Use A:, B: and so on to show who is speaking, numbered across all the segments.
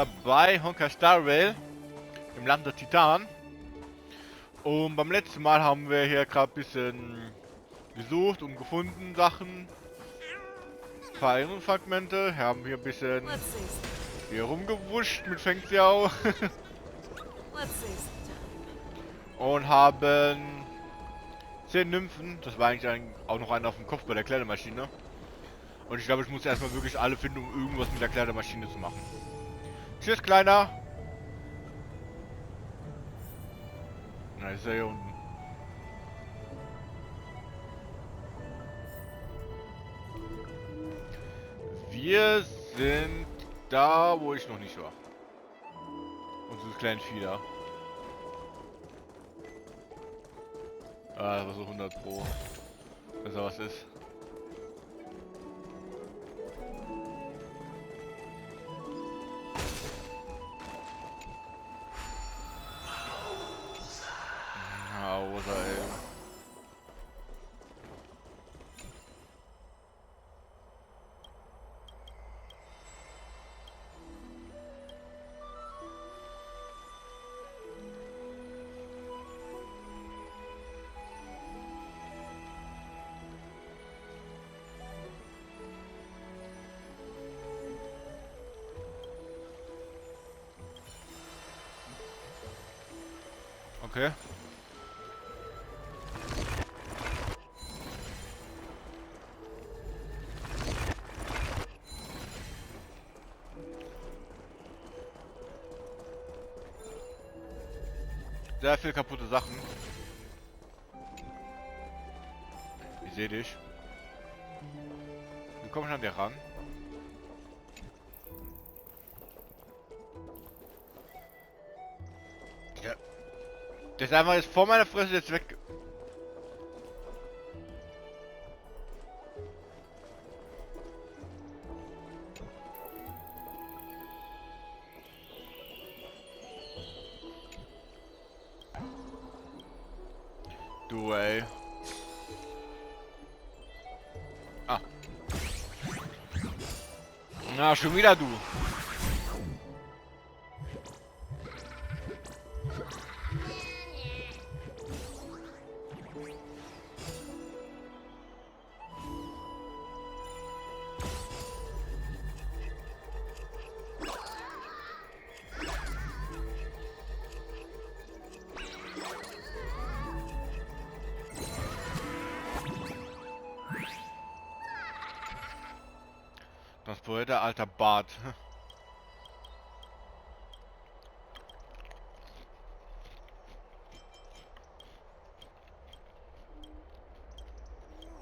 A: wieder bei Honkai Starrail im Land der Titanen. Und beim letzten Mal haben wir hier gerade ein bisschen gesucht und gefunden Sachen. Ein paar Erinnerungsfragmente. Haben hier ein bisschen hier rumgewuscht mit Fengxiao. Und haben 10 Nymphen. Das war eigentlich auch noch einer auf dem Kopf bei der Kleidermaschine. Und ich glaube, ich muss erstmal wirklich alle finden, um irgendwas mit der Kleidermaschine zu machen. Tschüss, Kleiner. Na, ist er hier unten. Wir sind da, wo ich noch nicht war. Und dieses kleine Vieh da. Ah, das war so 100 Pro. Dass da was ist. Hauser, ey. Okay. Sehr viel kaputte Sachen. Ich sehe dich. Wir kommen an dir ran. Ja. Der ist einfach jetzt vor meiner Fresse jetzt weg. Du, ey. Ah. Na, schon wieder du. Das Poeta, alter Bart.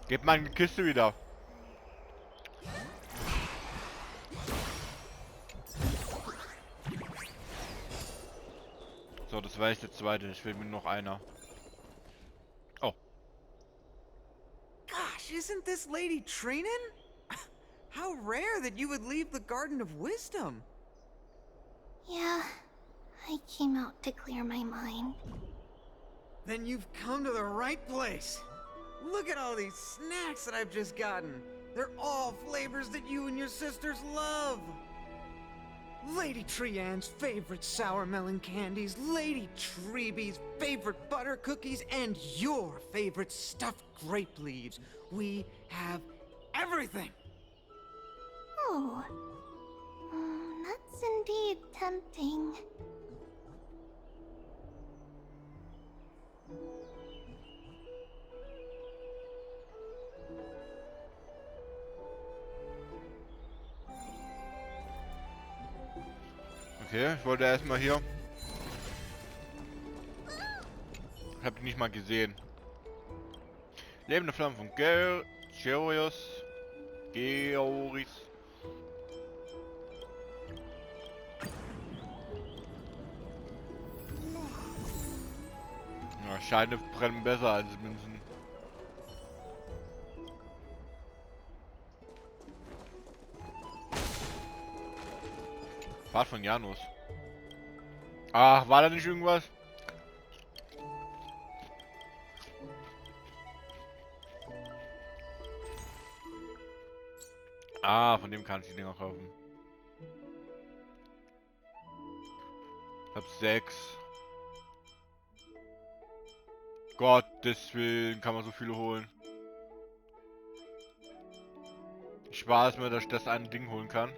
A: Gib meine Kiste wieder. So, das war jetzt der zweite. Ich will mir noch einer. Oh.
B: Gosh, isn't this lady Trinin? How rare that you would leave the Garden of Wisdom.
C: Yeah, I came out to clear my mind.
B: Then you've come to the right place. Look at all these snacks that I've just gotten. They're all flavors that you and your sisters love. Lady Trianne's favorite sour melon candies, Lady Treebee's favorite butter cookies, and your favorite stuffed grape leaves. We have everything.
C: Oh, that's indeed tempting.
A: Okay, ich wollte erstmal hier. Ich habe ihn nicht mal gesehen. Lebende Flammen von Georis. Ja, Scheine brennen besser als Münzen. Bart von Janus. Ach, war da nicht irgendwas? Ah, von dem kann ich die Dinger kaufen. hab 6. Gottes Willen, kann man so viele holen. Ich weiß mir, dass ich das eine Ding holen kann.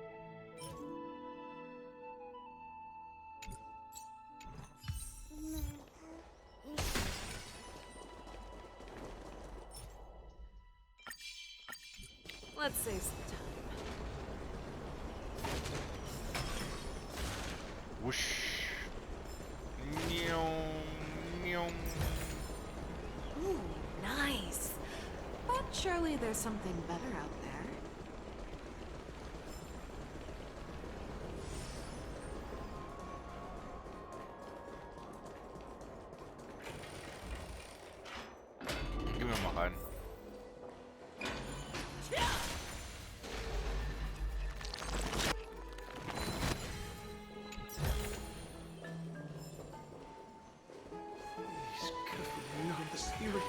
D: Let's save some time.
A: Wusch. Nium, nium.
D: Ooh, nice. But surely there's something better out there.
A: Gehen wir mal rein.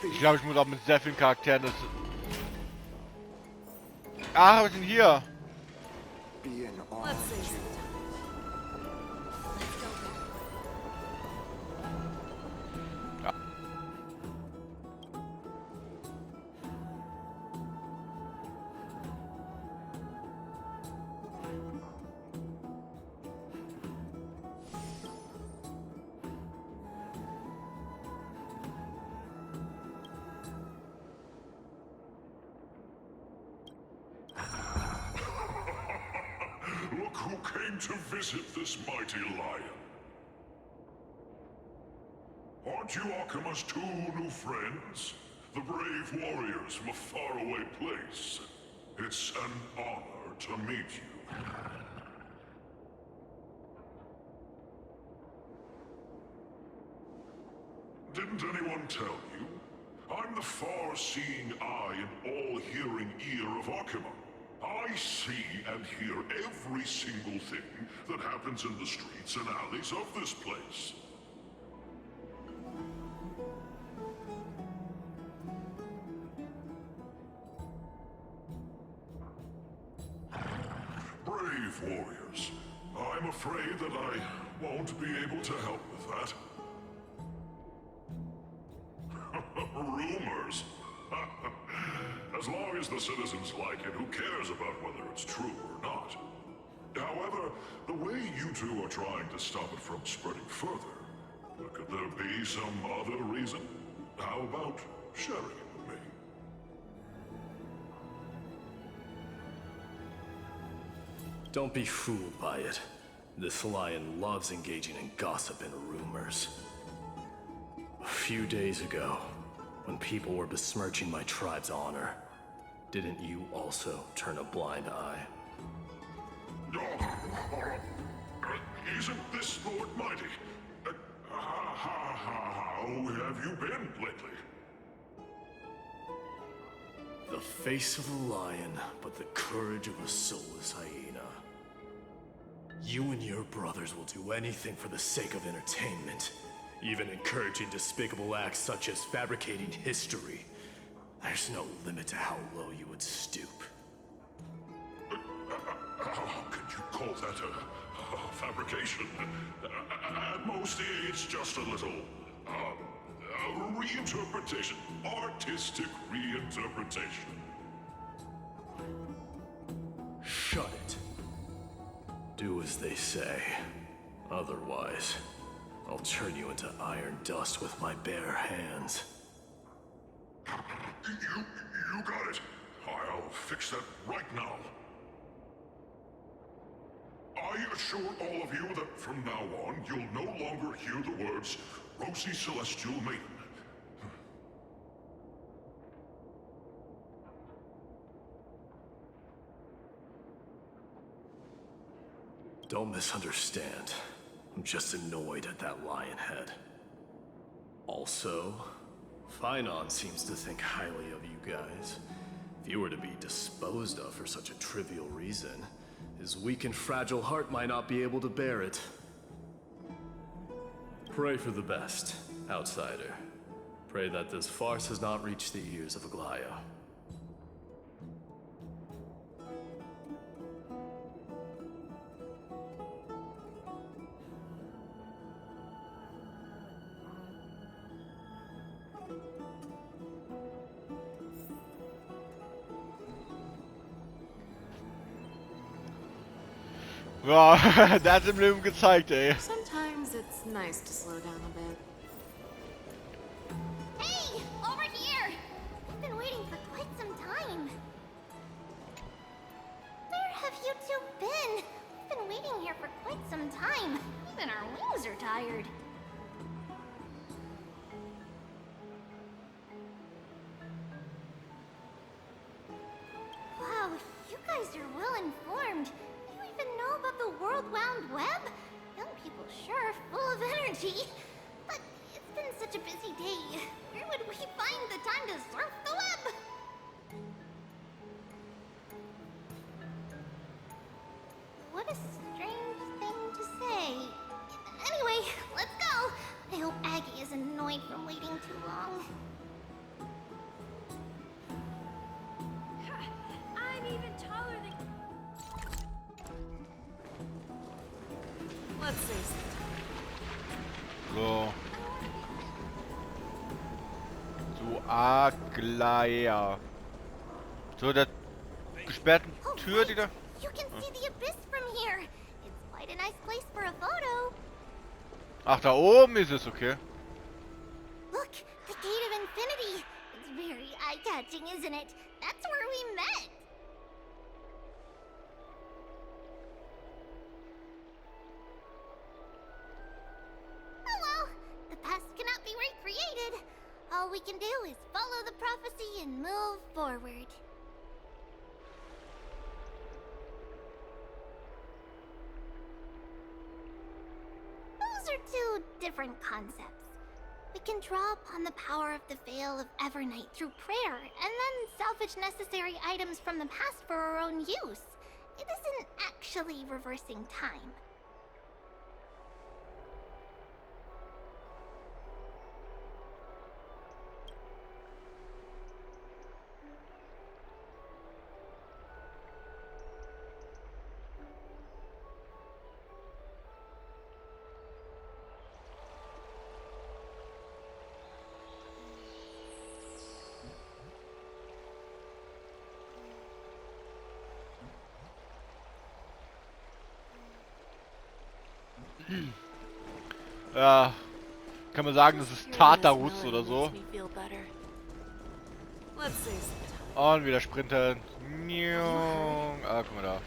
A: Ich glaube, ich muss auch mit sehr vielen Charakteren das... Ah, wir sind hier.
D: Let's save some time. Let's go there.
E: Look who came to visit this mighty lion. Aren't you Akima's 2 new friends? The brave warriors from a faraway place. It's an honor to meet you. Didn't anyone tell you? I'm the far-seeing eye and all-hearing ear of Akima. I see and hear every single thing that happens in the streets and alleys of this place. Brave warriors. I'm afraid that I won't be able to help with that. Rumors? As long as the citizens like it, who cares about whether it's true or not? However, the way you two are trying to stop it from spreading further, could there be some other reason? How about sharing it with me?
F: Don't be fooled by it. This lion loves engaging in gossip and rumors. A few days ago, when people were besmirching my tribe's honor, didn't you also turn a blind eye?
E: Isn't this Lord Mighty? How have you been lately?
F: The face of a lion, but the courage of a soulless hyena. You and your brothers will do anything for the sake of entertainment, even encouraging despicable acts such as fabricating history. There's no limit to how low you would stoop.
E: How could you call that a fabrication? At most, it's just a little reinterpretation, artistic reinterpretation.
F: Shut it. Do as they say. Otherwise, I'll turn you into iron dust with my bare hands.
E: You got it. I'll fix that right now. I assure all of you that from now on, you'll no longer hear the words, Rosy Celestial Maiden.
F: Don't misunderstand. I'm just annoyed at that lion head. Also, Finon seems to think highly of you guys. If you were to be disposed of for such a trivial reason, his weak and fragile heart might not be able to bear it. Pray for the best, outsider. Pray that this farce has not reached the ears of Aglaya.
A: Ja, der hat's im Leben gezeigt, ey.
D: Sometimes it's nice to slow down a bit.
C: Hey, over here! I've been waiting for quite some time. Where have you two been? We've been waiting here for quite some time. Even our wings are tired. Wow, you guys are well informed. You even know about the World Wound Web? Young people sure are full of energy. But it's been such a busy day. Where would we find the time to surf the web? What a strange thing to say. Anyway, let's go. I hope Aggie isn't annoyed from waiting too long.
D: I'm even taller than... Let's say something.
A: So. Zu Aglaia. So, der gesperrten
C: Oh,
A: Tür, die da...
C: You can see the abyss from here. It's quite a nice place for a photo.
A: Ach, da oben ist es, okay.
C: Look, the Gate of Infinity. It's very eye-catching, isn't it? That's where we met. Oh well, the past cannot be recreated. All we can do is follow the prophecy and move forward. Those are two different concepts. We can draw upon the power of the Veil of Evernight through prayer, and then salvage necessary items from the past for our own use. It isn't actually reversing time.
A: Ja, kann man sagen, das ist Tartarus oder so.
D: Let's say something.
A: Und wieder sprinten. Ah, guck mal da.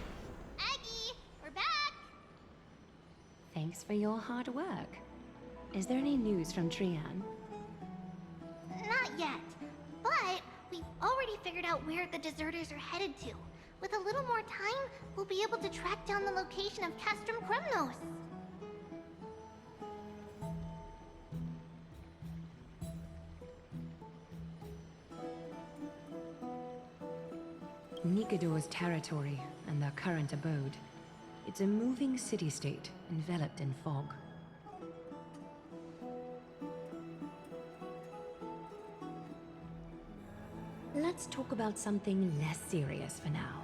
C: Aggie, we're back!
G: Thanks for your hard work. Is there any news from Trian?
C: Not yet, but we've already figured out where the deserters are headed to. With a little more time, we'll be able to track down the location of Castrum Kremnos.
G: Nikador's territory and their current abode. It's a moving city-state enveloped in fog. Let's talk about something less serious for now.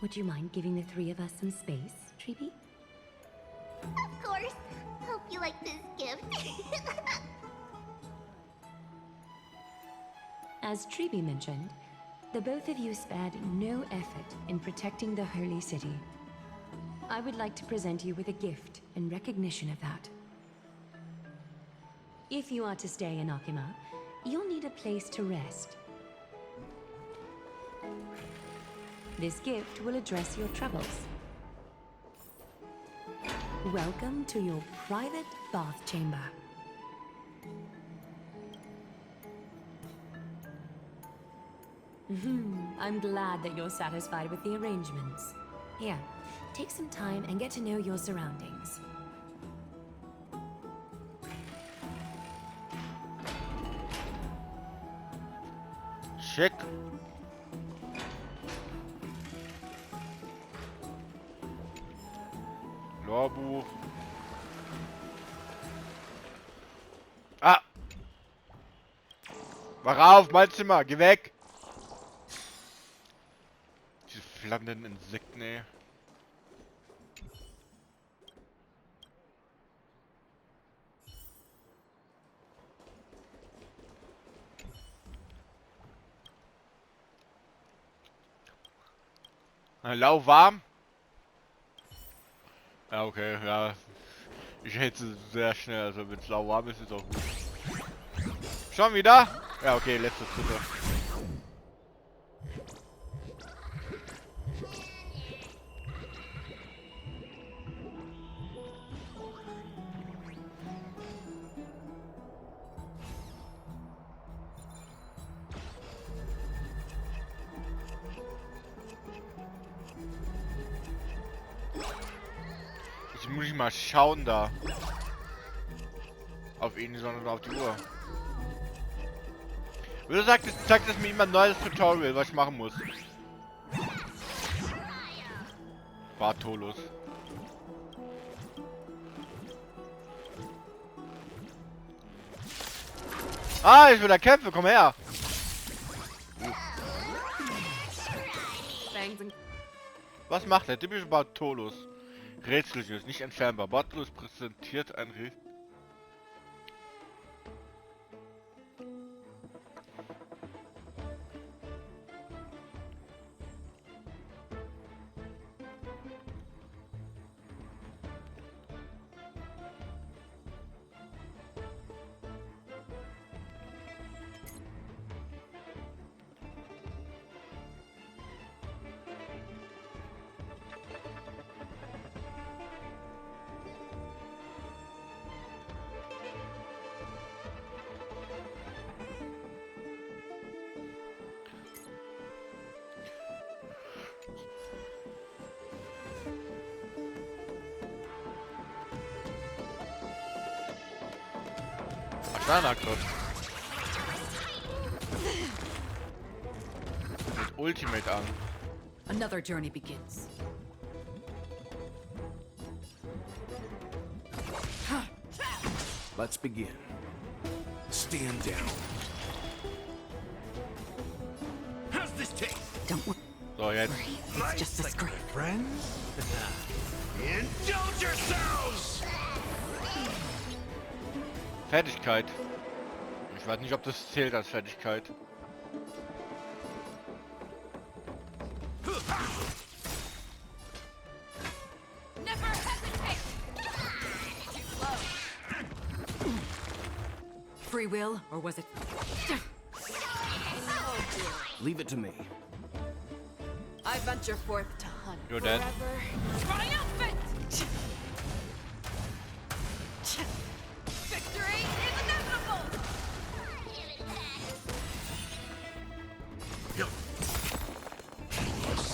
G: Would you mind giving the three of us some space, Treeby?
C: Of course. Hope you like this gift.
G: As Treeby mentioned, the both of you spared no effort in protecting the holy city. I would like to present you with a gift in recognition of that. If you are to stay in Akima, you'll need a place to rest. This gift will address your troubles. Welcome to your private bath chamber. I'm glad that you're satisfied with the arrangements. Here, take some time and get to know your surroundings.
A: Schick. Lorbuch. Ah! Wach auf, mein Zimmer, geh weg! Diese flammenden Insekten, ey. Lauwarm. Ja, okay, ja. Ich hetze sehr schnell, also wenn es lauwarm ist, ist auch gut. Schon wieder? Ja, okay, letzte Dritte. Jetzt muss ich mal schauen da. Auf ihn, sondern auf die Uhr. Wieso sagt es mir immer ein neues Tutorial, was ich machen muss? Bartolus. Ah, ich will da kämpfen, komm her! Was macht der typische Bartolus? Rätseliges, nicht entfernbar. Bartolus präsentiert ein Rätsel. Mit Ultimate an.
D: Another journey begins.
H: Let's begin. Stand down. How's this taste?
D: Don't worry,
A: So, jetzt.
D: it's just a scrape.
H: Friends? Indulge yourselves!
A: Fertigkeit. Ich weiß nicht, ob das zählt als Fertigkeit.
D: Never hesitate. Free will, or was it?
H: Leave it to me.
D: I venture forth to hunt.
A: You're dead.
D: Triumphant! Victory is inevitable!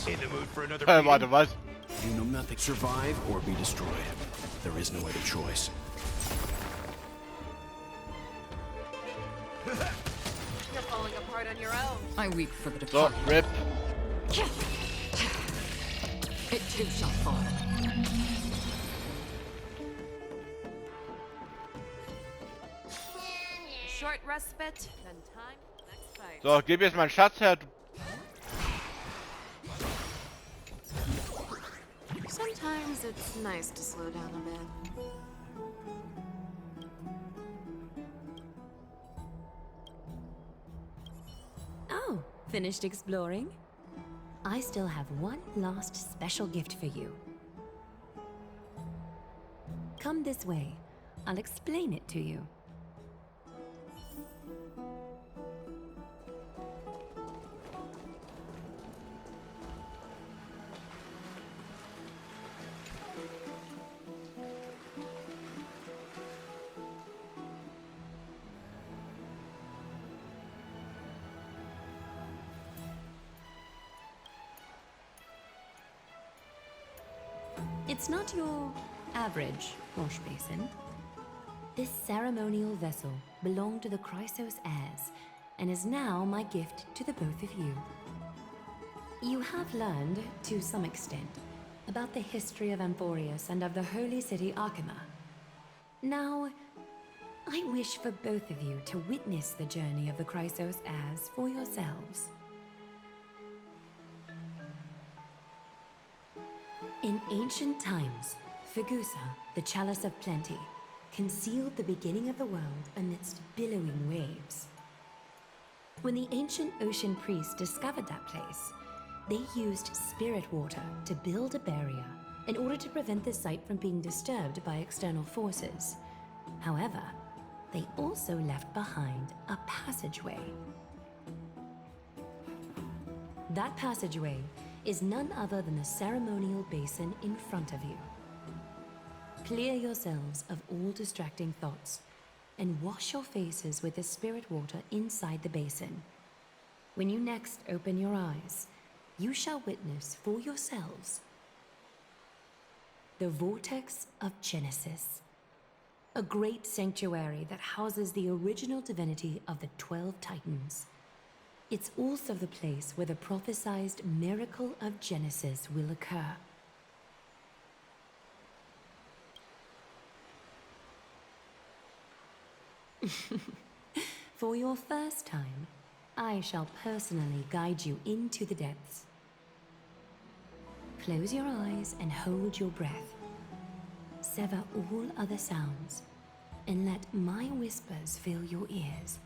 H: In the mood for another
A: Warte, was?
H: You know nothing. Survive or be destroyed. There is no other choice.
D: You're falling apart on your own. I weep for the
A: So,
D: departed.
A: RIP.
D: It too shall fall. Short respite, then time for the next fight.
A: So, gib jetzt meinen Schatz her.
D: Sometimes it's nice to slow down a bit.
G: Oh, finished exploring? I still have one last special gift for you. Come this way. I'll explain it to you. It's not your average wash basin. This ceremonial vessel belonged to the Chrysos heirs and is now my gift to the both of you. You have learned, to some extent, about the history of Amphorius and of the holy city Archima. Now, I wish for both of you to witness the journey of the Chrysos heirs for yourselves. In ancient times, Fegusa, the Chalice of Plenty, concealed the beginning of the world amidst billowing waves. When the ancient ocean priests discovered that place, they used spirit water to build a barrier in order to prevent the site from being disturbed by external forces. However, they also left behind a passageway. That passageway is none other than the ceremonial basin in front of you. Clear yourselves of all distracting thoughts and wash your faces with the spirit water inside the basin. When you next open your eyes, you shall witness for yourselves the Vortex of Genesis, a great sanctuary that houses the original divinity of the 12 Titans. It's also the place where the prophesied miracle of Genesis will occur. For your first time, I shall personally guide you into the depths. Close your eyes and hold your breath. Sever all other sounds and let my whispers fill your ears.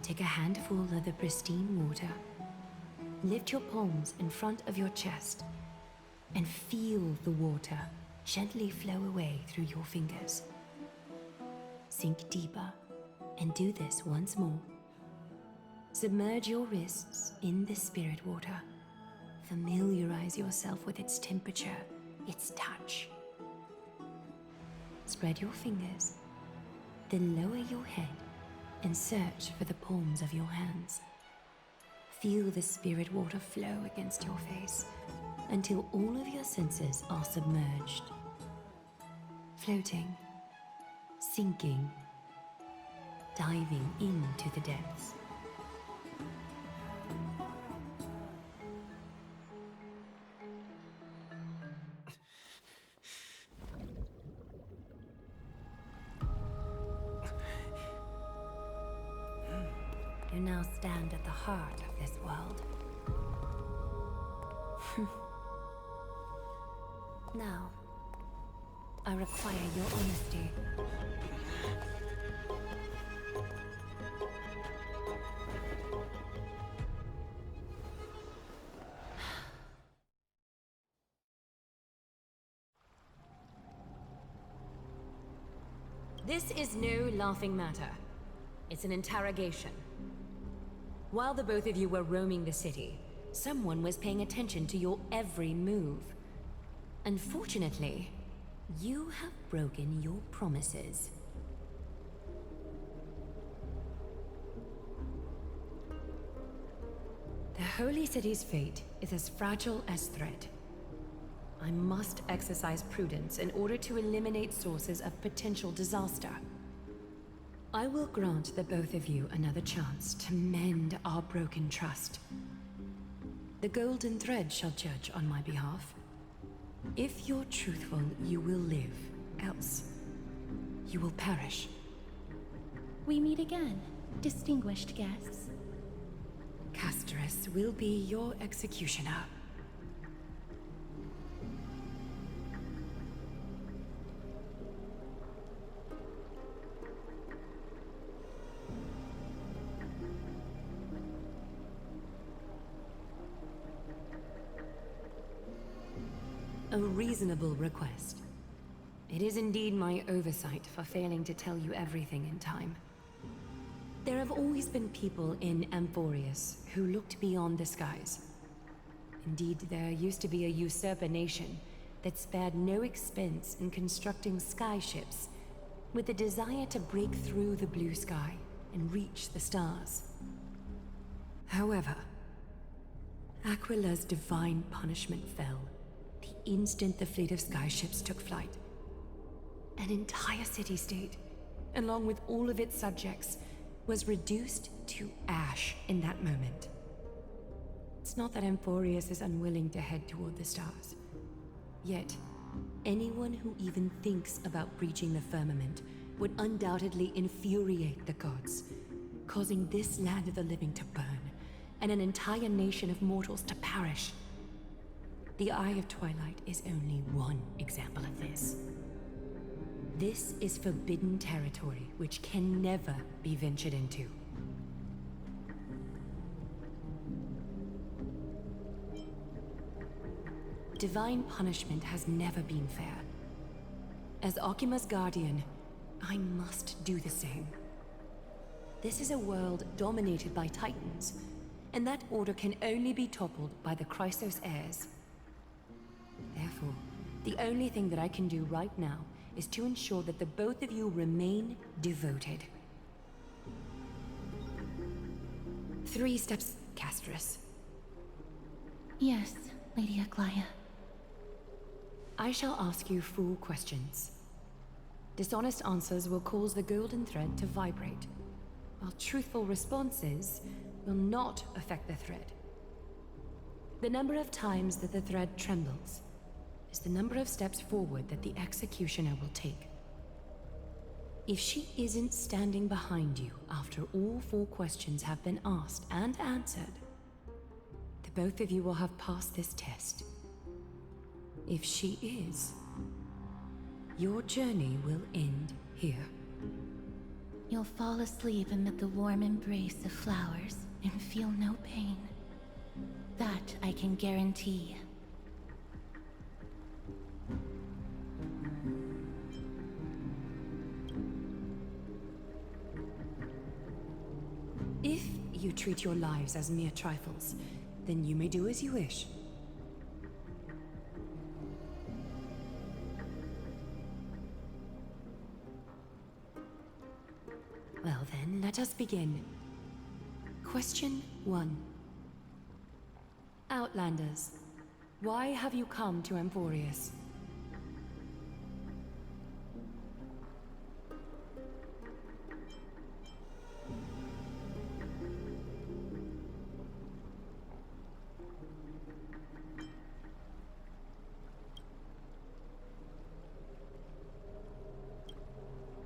G: Take a handful of the pristine water. Lift your palms in front of your chest and feel the water gently flow away through your fingers. Sink deeper and do this once more. Submerge your wrists in the spirit water. Familiarize yourself with its temperature, its touch. Spread your fingers, then lower your head and search for the palms of your hands. Feel the spirit water flow against your face until all of your senses are submerged. Floating, sinking, diving into the depths. You now stand at the heart of this world. Now, I require your honesty. This is no laughing matter. It's an interrogation. While the both of you were roaming the city, someone was paying attention to your every move. Unfortunately, you have broken your promises. The Holy City's fate is as fragile as threat. I must exercise prudence in order to eliminate sources of potential disaster. I will grant the both of you another chance to mend our broken trust. The Golden Thread shall judge on my behalf. If you're truthful, you will live. Else, you will perish.
I: We meet again, distinguished guests.
G: Casterus will be your executioner. A reasonable request. It is indeed my oversight for failing to tell you everything in time. There have always been people in Amphorius who looked beyond the skies. Indeed, there used to be a usurper nation that spared no expense in constructing skyships with the desire to break through the blue sky and reach the stars. However, Aquila's divine punishment fell the instant the fleet of skyships took flight. An entire city-state, along with all of its subjects, was reduced to ash in that moment. It's not that Amphorius is unwilling to head toward the stars. Yet, anyone who even thinks about breaching the firmament would undoubtedly infuriate the gods, causing this land of the living to burn, and an entire nation of mortals to perish. The Eye of Twilight is only one example of this. This is forbidden territory which can never be ventured into. divine punishment has never been fair. As Akima's guardian, I must do the same. This is a world dominated by Titans, and that order can only be toppled by the Chrysos heirs. Therefore, the only thing that I can do right now is to ensure that the both of you remain devoted. 3 steps, Castress.
I: Yes, Lady Aglaia.
G: I shall ask you 4 questions. Dishonest answers will cause the golden thread to vibrate, while truthful responses will not affect the thread. The number of times that the thread trembles is the number of steps forward that the executioner will take. If she isn't standing behind you after all 4 questions have been asked and answered, the both of you will have passed this test. If she is, your journey will end here.
I: You'll fall asleep amid the warm embrace of flowers and feel no pain. That I can guarantee.
G: If you treat your lives as mere trifles, then you may do as you wish. Well then, let us begin. Question 1. Outlanders, why have you come to Emporius?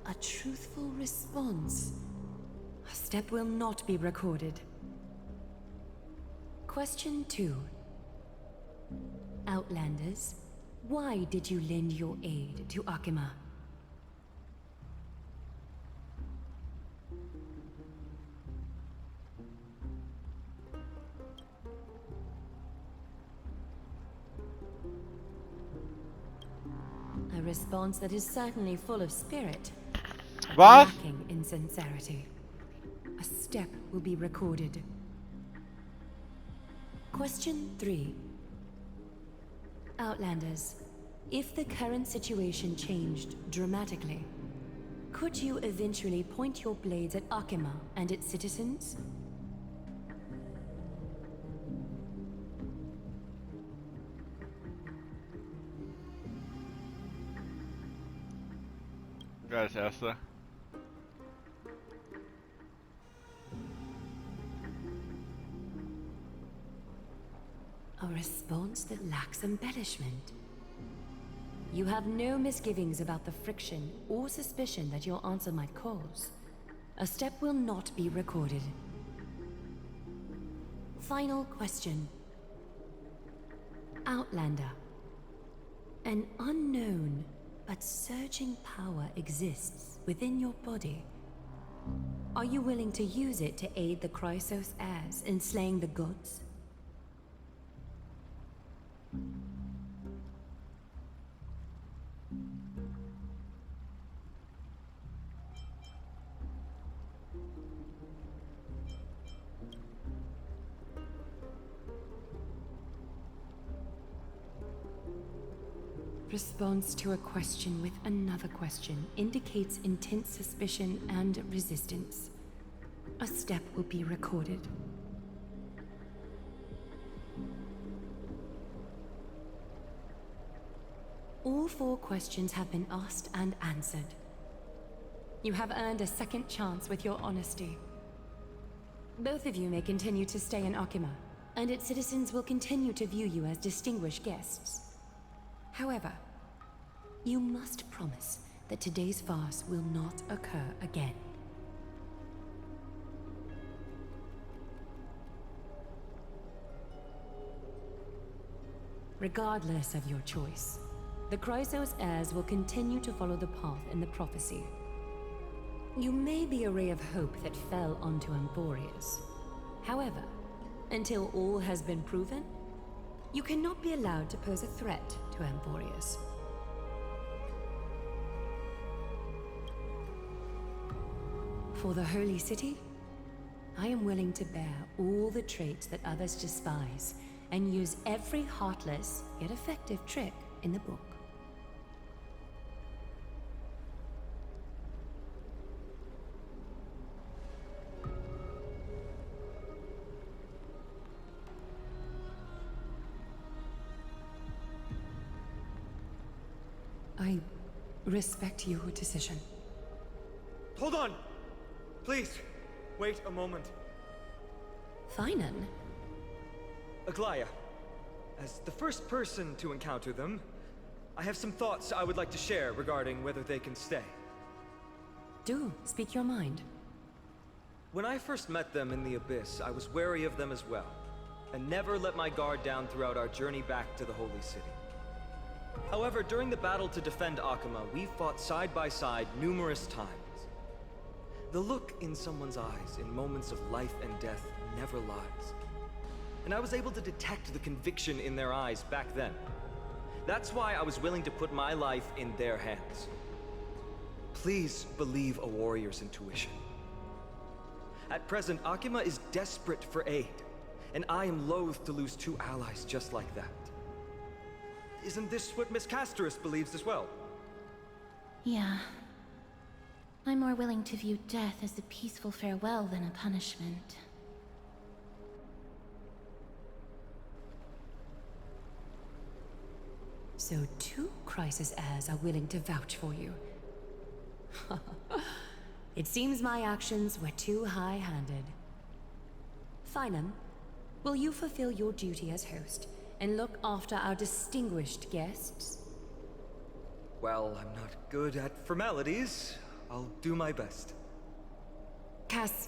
G: A truthful response. A step will not be recorded. Question 2. Outlanders, why did you lend your aid to Akima? A response that is certainly full of spirit,
A: Was?
G: lacking in sincerity. A step will be recorded. Question 3. Outlanders, if the current situation changed dramatically, could you eventually point your blades at Akima and its citizens?
A: Wer als Erster?
G: A response that lacks embellishment. You have no misgivings about the friction or suspicion that your answer might cause. A step will not be recorded. Final question. Outlander. An unknown but surging power exists within your body. Are you willing to use it to aid the Chrysos heirs in slaying the gods? Response to a question with another question indicates intense suspicion and resistance. A step will be recorded. All 4 questions have been asked and answered. You have earned a second chance with your honesty. Both of you may continue to stay in Akima, and its citizens will continue to view you as distinguished guests. However, you must promise that today's farce will not occur again. Regardless of your choice, the Chrysos heirs will continue to follow the path in the prophecy. You may be a ray of hope that fell onto Emporius. However, until all has been proven, You cannot be allowed to pose a threat to Amphorius. For the Holy City, I am willing to bear all the traits that others despise, and use every heartless, yet effective trick in the book. I respect your decision.
J: Hold on! Please, wait a moment.
G: Finan?
J: Aglaya, as the first person to encounter them, I have some thoughts I would like to share regarding whether they can stay.
G: Do speak your mind.
J: When I first met them in the Abyss, I was wary of them as well, and never let my guard down throughout our journey back to the Holy City. However, during the battle to defend Akama, we fought side by side numerous times. The look in someone's eyes in moments of life and death never lies. And I was able to detect the conviction in their eyes back then. That's why I was willing to put my life in their hands. Please believe a warrior's intuition. At present, Akama is desperate for aid, and I am loath to lose two allies just like that. Isn't this what Miss Casterus believes as well?
I: Yeah. I'm more willing to view death as a peaceful farewell than a punishment.
G: So 2 crisis heirs are willing to vouch for you. It seems my actions were too high-handed. Finan, will you fulfill your duty as host and look after our distinguished guests?
J: Well, I'm not good at formalities. I'll do my best.
G: Cass,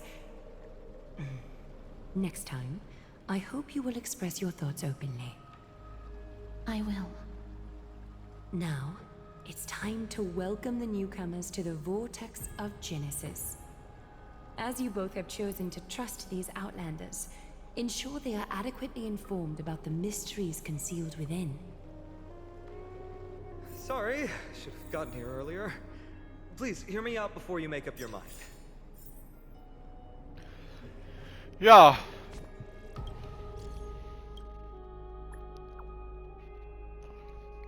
G: next time, I hope you will express your thoughts openly.
I: I will.
G: Now, it's time to welcome the newcomers to the Vortex of Genesis. As you both have chosen to trust these Outlanders, ensure they are adequately informed about the mysteries concealed within.
J: Sorry, should have gotten here earlier. Please, hear me out before you make up your mind.
A: Ja.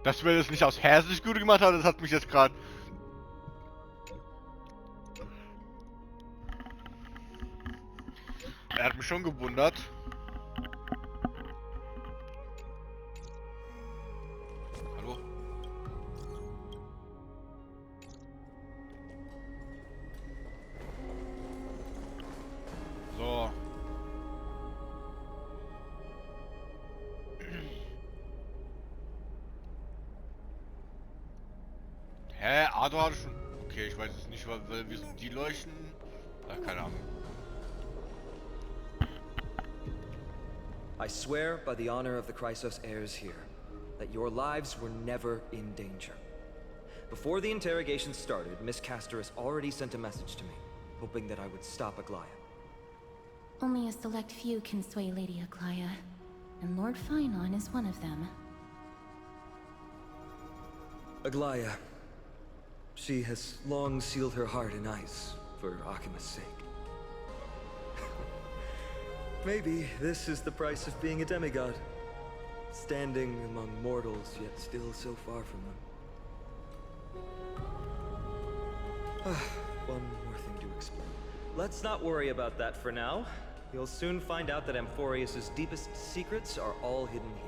A: Dass wir das nicht aus Herzlich gut gemacht haben, das hat mich jetzt gerade... Er hat mich schon gewundert. Hallo? So. Hä? Ado hatte schon... Okay, ich weiß es nicht, weil wir sind die leuchten. Ach, keine Ahnung.
J: I swear by the honor of the Chrysos heirs here, that your lives were never in danger. Before the interrogation started, Miss Casterus already sent a message to me, hoping that I would stop Aglaya.
I: Only a select few can sway Lady Aglaya, and Lord Finon is one of them.
J: Aglaya. She has long sealed her heart in ice, for Akima's sake. Maybe this is the price of being a demigod. Standing among mortals, yet still so far from them. One more thing to explain. Let's not worry about that for now. You'll soon find out that Amphorius' deepest secrets are all hidden here.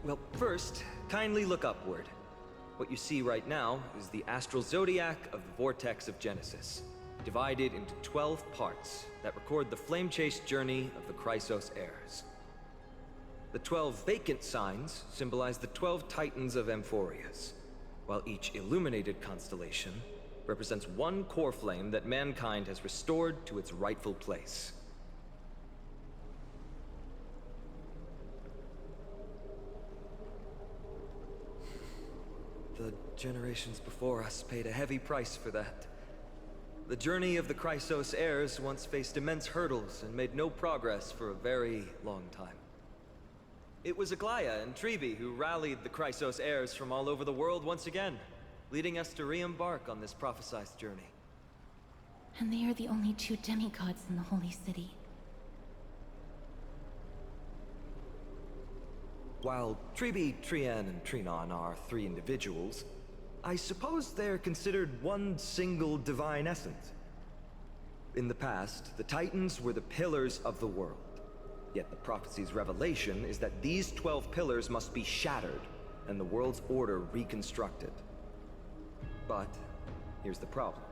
J: Well, first, kindly look upward. What you see right now is the astral zodiac of the Vortex of Genesis, divided into 12 parts that record the flame-chased journey of the Chrysos heirs. The 12 vacant signs symbolize the 12 titans of Amphorius, while each illuminated constellation represents one core flame that mankind has restored to its rightful place. The generations before us paid a heavy price for that. The journey of the Chrysos heirs once faced immense hurdles and made no progress for a very long time. It was Aglaya and Tribi who rallied the Chrysos heirs from all over the world once again, leading us to re-embark on this prophesied journey.
I: And they are the only two demigods in the Holy City.
J: While Tribi, Trian, and Trinon are three individuals, I suppose they're considered one single divine essence. In the past, the Titans were the pillars of the world. Yet the prophecy's revelation is that these 12 pillars must be shattered, and the world's order reconstructed. But here's the problem.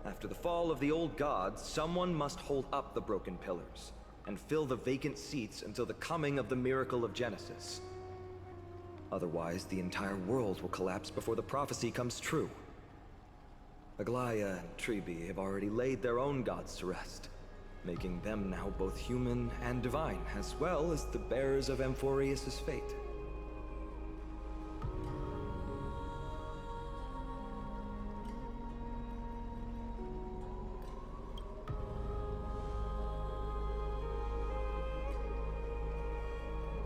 J: After the fall of the old gods, someone must hold up the broken pillars, and fill the vacant seats until the coming of the miracle of Genesis. Otherwise, the entire world will collapse before the prophecy comes true. Aglaya and Tribi have already laid their own gods to rest, making them now both human and divine, as well as the bearers of Amphorius' fate.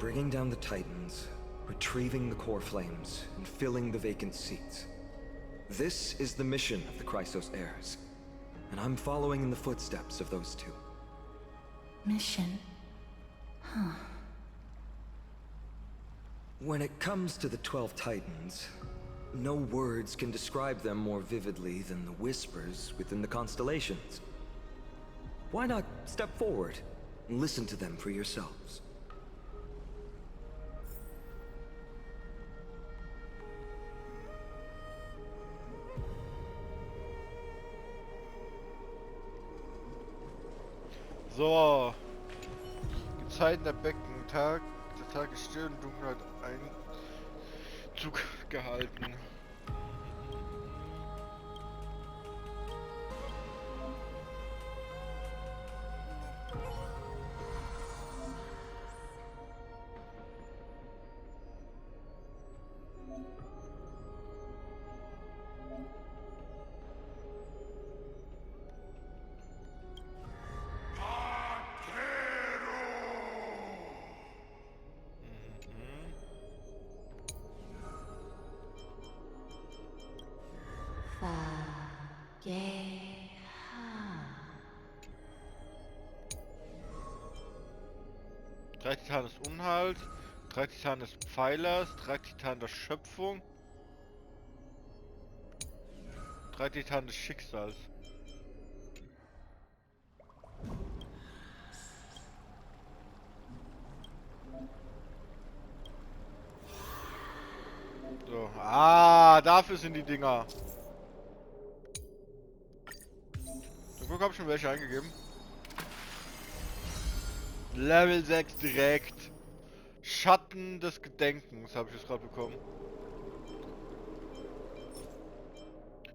J: Bringing down the Titans, retrieving the core flames, and filling the vacant seats. This is the mission of the Chrysos heirs, and I'm following in the footsteps of those two.
I: Mission? Huh.
J: When it comes to the 12 Titans, no words can describe them more vividly than the whispers within the constellations. Why not step forward and listen to them for yourselves?
A: So. Gezeiten der Becken. Der Tag ist still und Dunkelheit Einzug gehalten. Drei Titanen des Unheils, 3 Titanen des Pfeilers, 3 Titanen der Schöpfung, 3 Titanen des Schicksals. So, dafür sind die Dinger. Zum Glück habe ich schon welche eingegeben. Level 6 direkt. Schatten des Gedenkens habe ich jetzt gerade bekommen.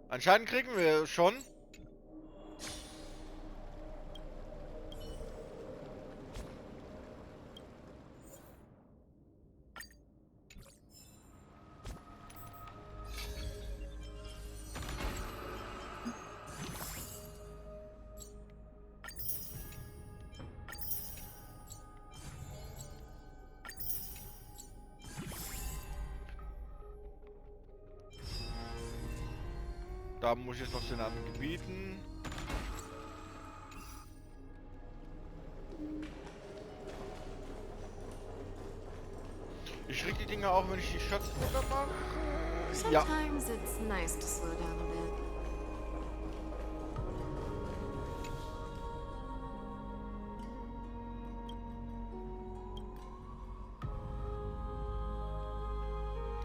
A: Anscheinend kriegen wir schon. Da muss ich jetzt noch zu den anderen Gebieten. Ich krieg die Dinger auch, wenn ich die Schatzbrüder mache. Ja.
D: Sometimes it's nice to slow down a bit.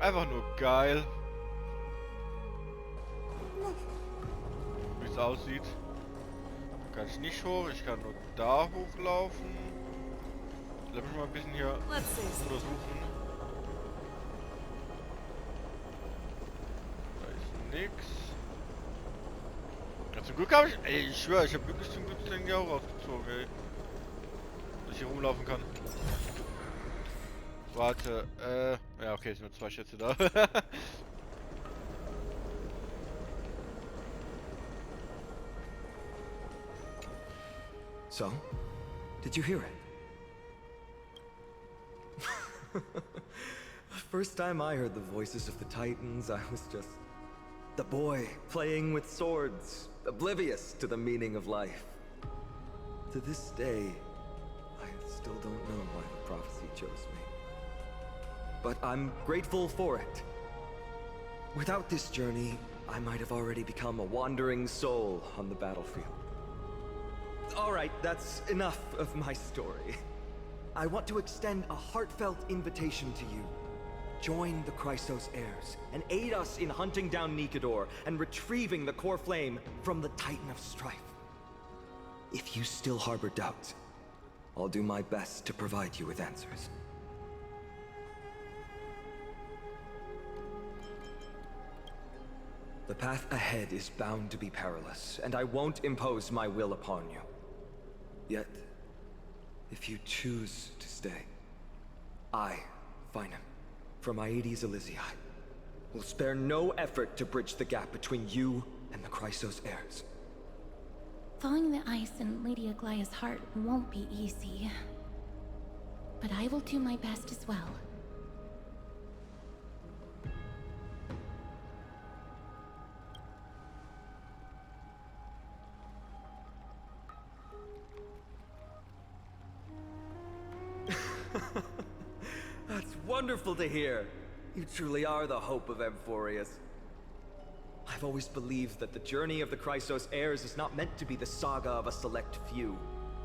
A: Einfach nur geil. Wie es aussieht. Kann ich nicht hoch, ich kann nur da hochlaufen. Lass mich mal ein bisschen hier untersuchen. Da ist nix. Ja, zum Glück habe ich. Ey, ich schwöre, ich habe wirklich zum Glück den Jau rausgezogen, ey. Dass ich hier rumlaufen kann. Warte, ja, okay, es sind nur 2 Schätze da.
J: So, did you hear it? First time I heard the voices of the Titans, I was just the boy playing with swords, oblivious to the meaning of life. To this day, I still don't know why the prophecy chose me. But I'm grateful for it. Without this journey, I might have already become a wandering soul on the battlefield. Alright, that's enough of my story. I want to extend a heartfelt invitation to you. Join the Chrysos heirs, and aid us in hunting down Nikador and retrieving the core flame from the Titan of Strife. If you still harbor doubts, I'll do my best to provide you with answers. The path ahead is bound to be perilous, and I won't impose my will upon you. Yet, if you choose to stay, I, Finam, from Aedes Elysiae, will spare no effort to bridge the gap between you and the Chrysos heirs.
I: Thawing the ice in Lady Aglaya's heart won't be easy. But I will do my best as well.
J: That's wonderful to hear. You truly are the hope of Amphorius. I've always believed that the journey of the Chrysos heirs is not meant to be the saga of a select few,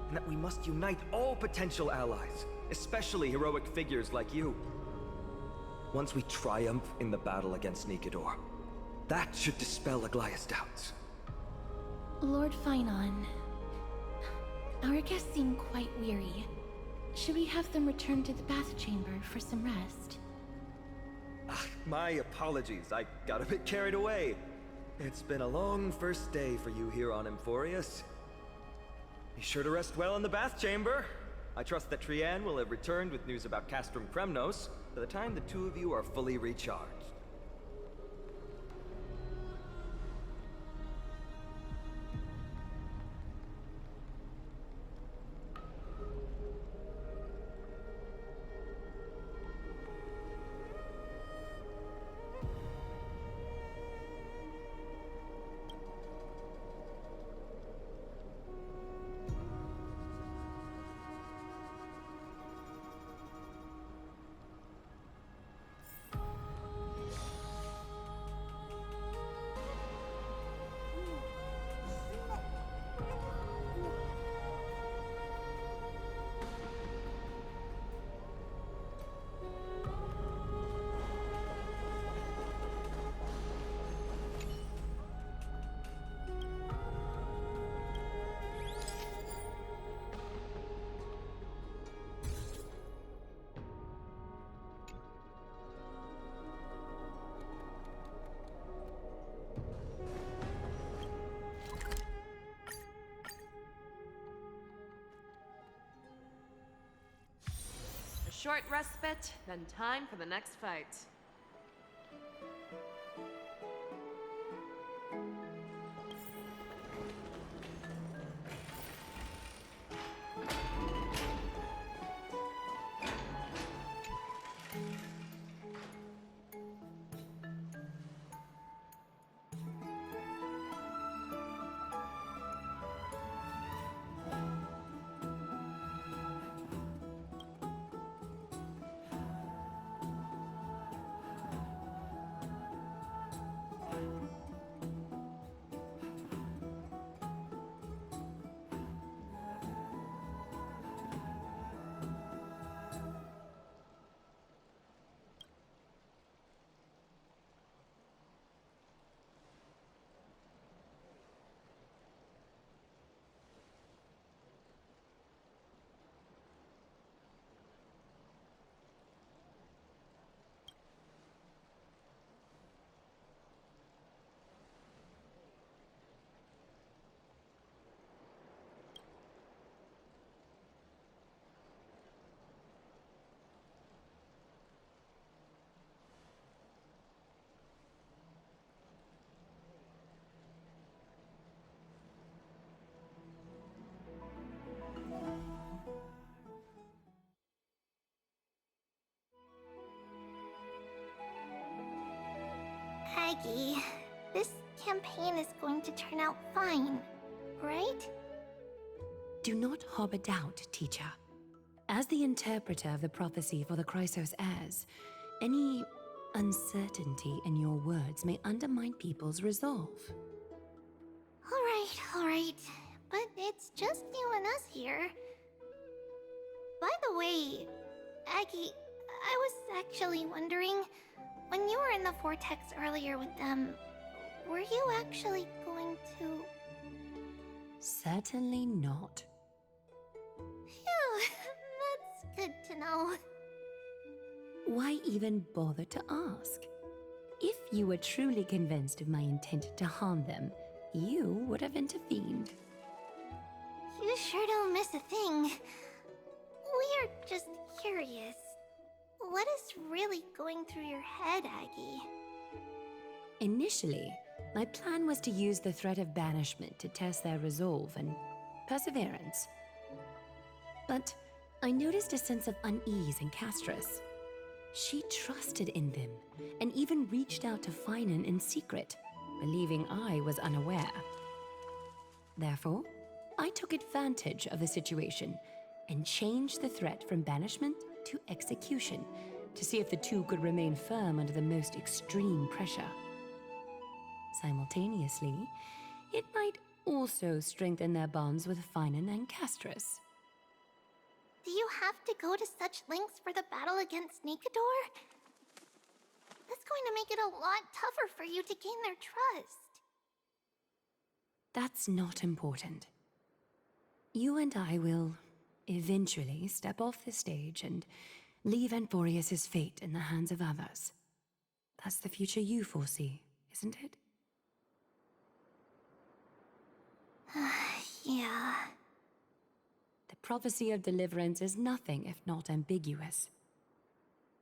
J: and that we must unite all potential allies, especially heroic figures like you. Once we triumph in the battle against Nikador, that should dispel Aglaya's doubts.
I: Lord Finon, our guests seem quite weary. Should we have them return to the bath chamber for some rest?
J: My apologies, I got a bit carried away. It's been a long first day for you here on Amphorius. Be sure to rest well in the bath chamber. I trust that Trianne will have returned with news about Castrum Kremnos by the time the two of you are fully recharged.
D: A short respite, then time for the next fight.
C: Aggie. This campaign is going to turn out fine, right?
G: Do not harbor doubt, teacher. As the interpreter of the prophecy for the Chrysos heirs, any uncertainty in your words may undermine people's resolve.
C: Alright. But it's just you and us here. By the way, Aggie, I was actually wondering, when you were in the vortex earlier with them, were you actually going to...
G: Certainly not.
C: Phew, that's good to know.
G: Why even bother to ask? If you were truly convinced of my intent to harm them, you would have intervened.
C: You sure don't miss a thing. We're just curious. What is really going through your head, Aggie?
G: Initially, my plan was to use the threat of banishment to test their resolve and perseverance. But I noticed a sense of unease in Castris. She trusted in them, and even reached out to Finan in secret, believing I was unaware. Therefore, I took advantage of the situation and changed the threat from banishment to execution to see if the two could remain firm under the most extreme pressure. Simultaneously, it might also strengthen their bonds with Finan and Castris.
C: Do you have to go to such lengths for the battle against Nikador? That's going to make it a lot tougher for you to gain their trust.
G: That's not important. You and I will eventually step off the stage and leave Anforius' fate in the hands of others. That's the future you foresee, isn't it?
C: Yeah.
G: The prophecy of deliverance is nothing if not ambiguous.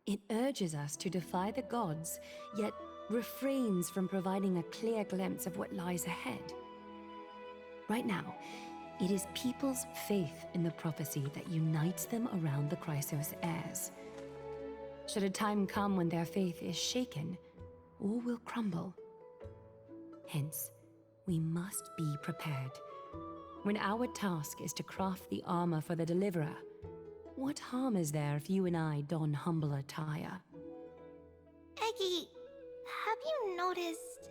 G: It urges us to defy the gods, yet refrains from providing a clear glimpse of what lies ahead. Right now, it is people's faith in the prophecy that unites them around the Chrysos heirs. Should a time come when their faith is shaken, all will crumble. Hence, we must be prepared. When our task is to craft the armor for the Deliverer, what harm is there if you and I don humble attire?
C: Aggie, have you noticed...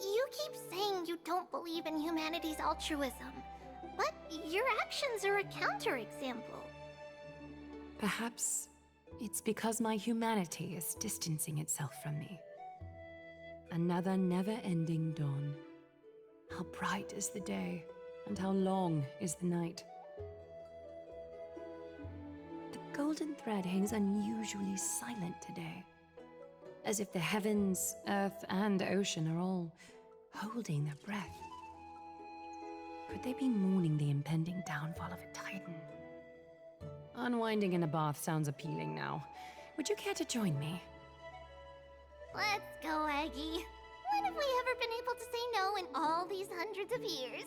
C: You keep saying you don't believe in humanity's altruism, but your actions are a counterexample.
G: Perhaps it's because my humanity is distancing itself from me. Another never-ending dawn. How bright is the day, and how long is the night. The golden thread hangs unusually silent today, as if the heavens, earth, and ocean are all holding their breath. Could they be mourning the impending downfall of a titan? Unwinding in a bath sounds appealing now. Would you care to join me?
C: Let's go, Aggie. When have we ever been able to say no in all these hundreds of years?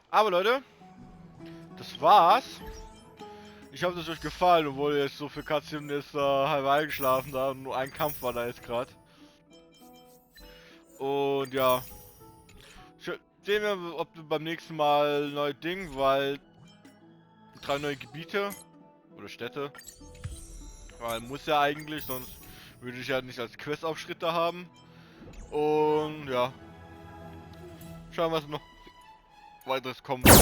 A: Aber Leute, das war's. Ich hoffe, es hat euch gefallen, obwohl jetzt so viel Cutscene ist halb eingeschlafen da und nur ein Kampf war da jetzt gerade. Und ja, Sehen wir, ob wir beim nächsten Mal neue Dinge, weil 3 neue Gebiete oder Städte. Weil muss ja eigentlich, sonst würde ich ja nicht als Questaufschritte haben. Und ja. Schauen wir, was noch weiteres kommt. Ja.